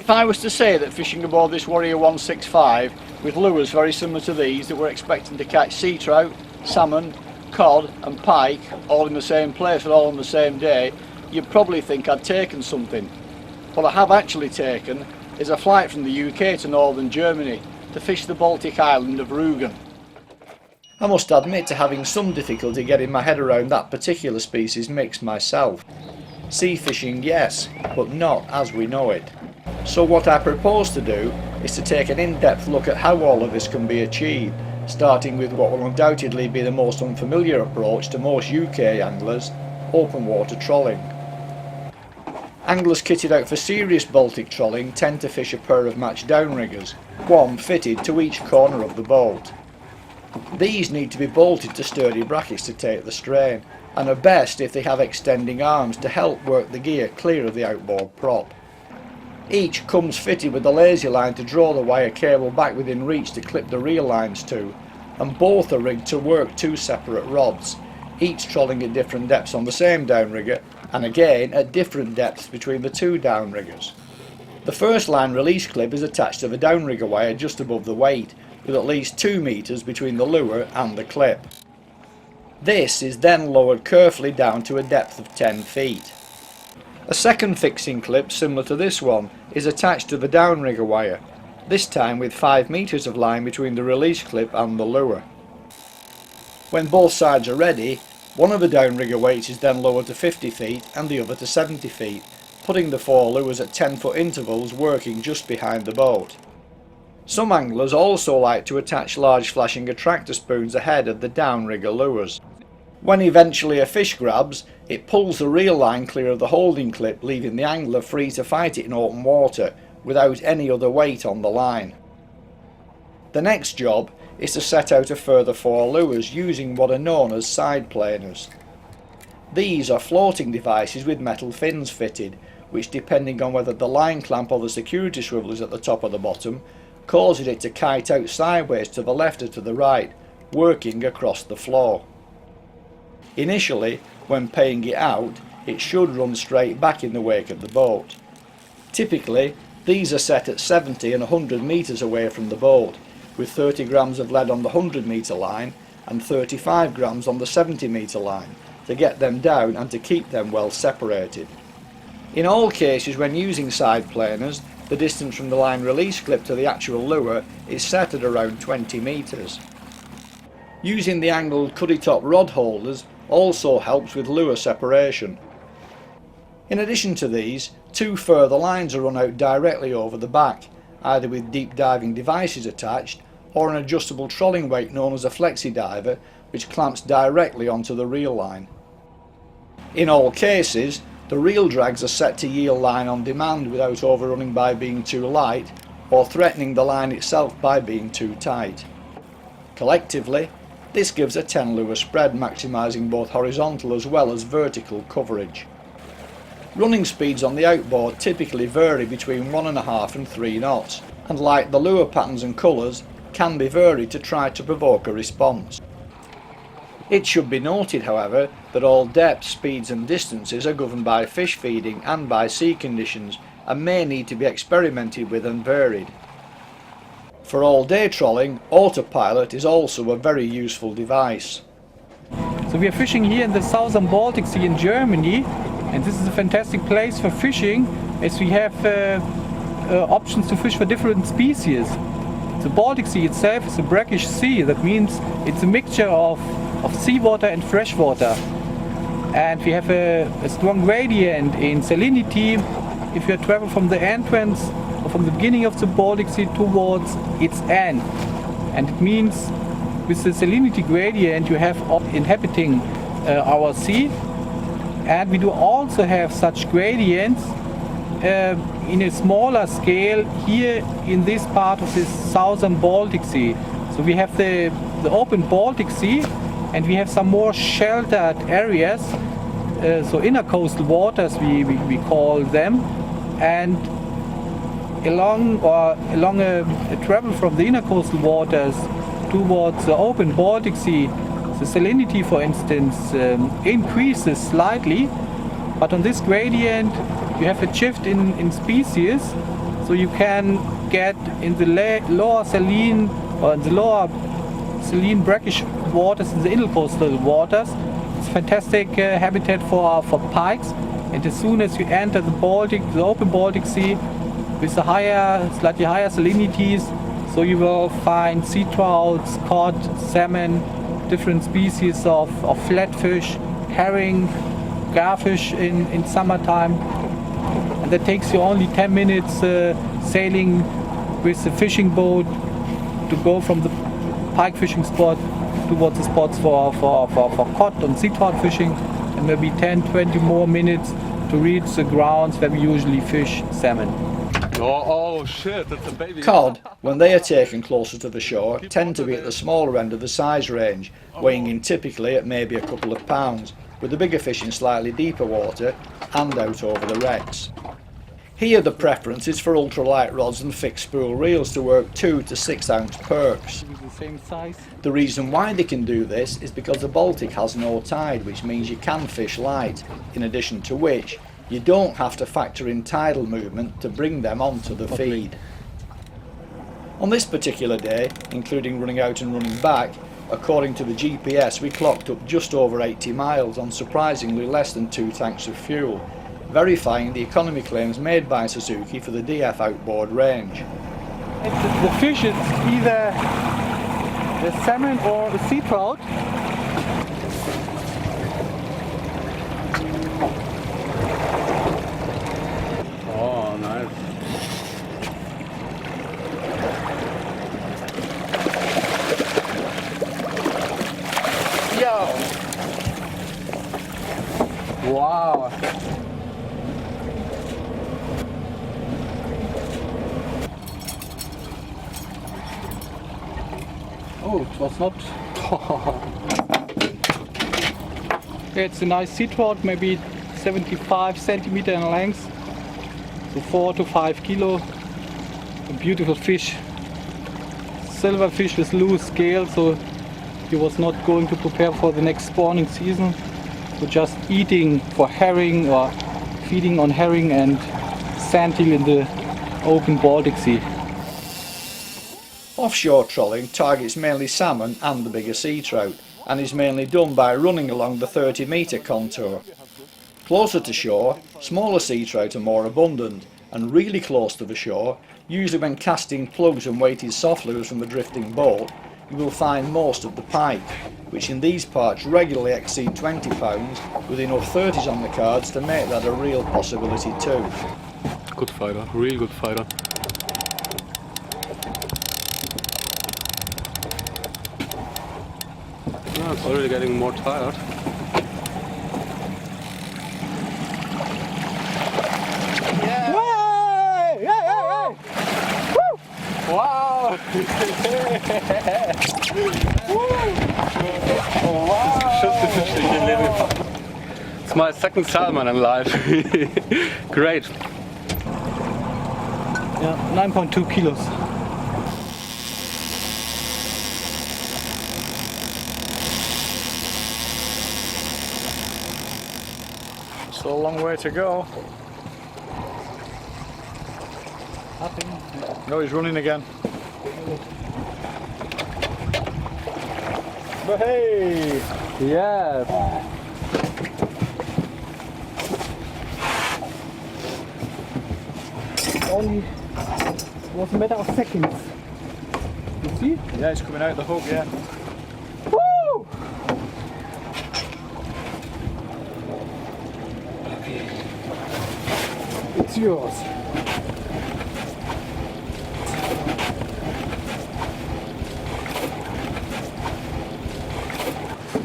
If I was to say that fishing aboard this Warrior 165 with lures very similar to these that we're expecting to catch sea trout, salmon, cod and pike all in the same place and all on the same day, you'd probably think I'd taken something. What I have actually taken is a flight from the UK to northern Germany to fish the Baltic island of Rügen. I must admit to having some difficulty getting my head around that particular species mix myself. Sea fishing, yes, but not as we know it. So what I propose to do is to take an in-depth look at how all of this can be achieved, starting with what will undoubtedly be the most unfamiliar approach to most UK anglers, open water trolling. Anglers kitted out for serious Baltic trolling tend to fish a pair of matched downriggers, one fitted to each corner of the boat. These need to be bolted to sturdy brackets to take the strain, and are best if they have extending arms to help work the gear clear of the outboard prop. Each comes fitted with a lazy line to draw the wire cable back within reach to clip the reel lines to, and both are rigged to work two separate rods, each trolling at different depths on the same downrigger, and again at different depths between the two downriggers. The first line release clip is attached to the downrigger wire just above the weight, with at least 2 metres between the lure and the clip. This is then lowered carefully down to a depth of 10 feet. A second fixing clip similar to this one is attached to the downrigger wire, this time with 5 metres of line between the release clip and the lure. When both sides are ready, one of the downrigger weights is then lowered to 50 feet and the other to 70 feet, putting the 4 lures at 10-foot intervals working just behind the boat. Some anglers also like to attach large flashing attractor spoons ahead of the downrigger lures. When eventually a fish grabs, it pulls the reel line clear of the holding clip, leaving the angler free to fight it in open water without any other weight on the line. The next job is to set out a further 4 lures using what are known as side planers. These are floating devices with metal fins fitted, which, depending on whether the line clamp or the security swivel is at the top or the bottom, causes it to kite out sideways to the left or to the right, working across the floor. Initially, when paying it out, it should run straight back in the wake of the boat. Typically, these are set at 70 and 100 metres away from the boat, with 30 grams of lead on the 100 metre line and 35 grams on the 70 metre line, to get them down and to keep them well separated. In all cases, when using side planers, the distance from the line release clip to the actual lure is set at around 20 metres. Using the angled cuddy top rod holders also helps with lure separation. In addition to these, 2 further lines are run out directly over the back, either with deep diving devices attached or an adjustable trolling weight known as a flexi diver, which clamps directly onto the reel line. In all cases, the reel drags are set to yield line on demand without overrunning by being too light or threatening the line itself by being too tight. Collectively, this gives a 10 lure spread, maximising both horizontal as well as vertical coverage. Running speeds on the outboard typically vary between 1.5 and 3 knots, and like the lure patterns and colours, can be varied to try to provoke a response. It should be noted, however, that all depths, speeds and distances are governed by fish feeding and by sea conditions, and may need to be experimented with and varied. For all-day trolling, autopilot is also a very useful device. So we are fishing here in the southern Baltic Sea in Germany, and this is a fantastic place for fishing, as we have options to fish for different species. The Baltic Sea itself is a brackish sea. That means it's a mixture of seawater and freshwater, and we have a strong gradient in salinity if you travel from the entrance or from the beginning of the Baltic Sea towards its end. And it means with the salinity gradient you have inhabiting our sea, and we do also have such gradients in a smaller scale here in this part of this southern Baltic Sea. So we have the open Baltic Sea, and we have some more sheltered areas, so inner coastal waters we call them, and along a travel from the inner coastal waters towards the open Baltic Sea, the salinity, for instance, increases slightly, but on this gradient you have a shift in species. So you can get in the lower saline or in the lower saline brackish waters, in the intercoastal waters. It's fantastic habitat for pikes. And as soon as you enter the Baltic, the open Baltic Sea, with the slightly higher salinities, so you will find sea trouts, cod, salmon, different species of flatfish, herring, garfish in summertime. And that takes you only 10 minutes sailing with the fishing boat to go from the pike fishing spot towards the spots for cod and sea trout fishing, and maybe 10-20 more minutes to reach the grounds where we usually fish salmon. Oh shit, that's a baby. Cod, when they are taken closer to the shore, tend to be at the smaller end of the size range, weighing in typically at maybe a couple of pounds, with the bigger fish in slightly deeper water and out over the wrecks. Here the preference is for ultralight rods and fixed spool reels to work 2 to 6 ounce perks. The same size. The reason why they can do this is because the Baltic has no tide, which means you can fish light, in addition to which you don't have to factor in tidal movement to bring them onto the feed. On this particular day, including running out and running back, according to the GPS we clocked up just over 80 miles on surprisingly less than 2 tanks of fuel, verifying the economy claims made by Suzuki for the DF outboard range. The fish is either a salmon or a sea trout. Oh, nice. Yo! Wow! Oh, it was not. It's a nice sea trout, maybe 75 centimeter in length, so 4 to 5 kilo. A beautiful fish, silver fish with loose scale, so he was not going to prepare for the next spawning season, so just eating for herring or feeding on herring and sandeel in the open Baltic Sea. Offshore trolling targets mainly salmon and the bigger sea trout, and is mainly done by running along the 30-metre contour. Closer to shore, smaller sea trout are more abundant, and really close to the shore, usually when casting plugs and weighted soft lures from a drifting boat, you will find most of the pike, which in these parts regularly exceed 20 pounds, with enough 30s on the cards to make that a real possibility too. Good fighter, real good fighter. Oh, it's already getting more tired. Yeah. Way! Hey, hey, hey! Woo! Wow! Wow! It's my second salmon in life. Great. Yeah, 9.2 kilos. Still a long way to go. No, he's running again. But hey! Yes! Only was a matter of seconds. You see? Yeah, he's coming out the hook, yeah. Woo! It's yours.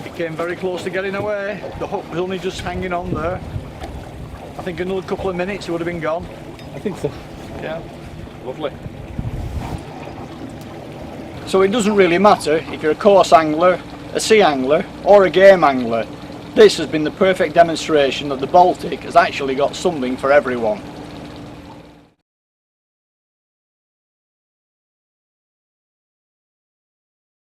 He came very close to getting away. The hook was only just hanging on there. I think another couple of minutes he would have been gone. I think so. Yeah, lovely. So it doesn't really matter if you're a coarse angler, a sea angler or a game angler. This has been the perfect demonstration that the Baltic has actually got something for everyone.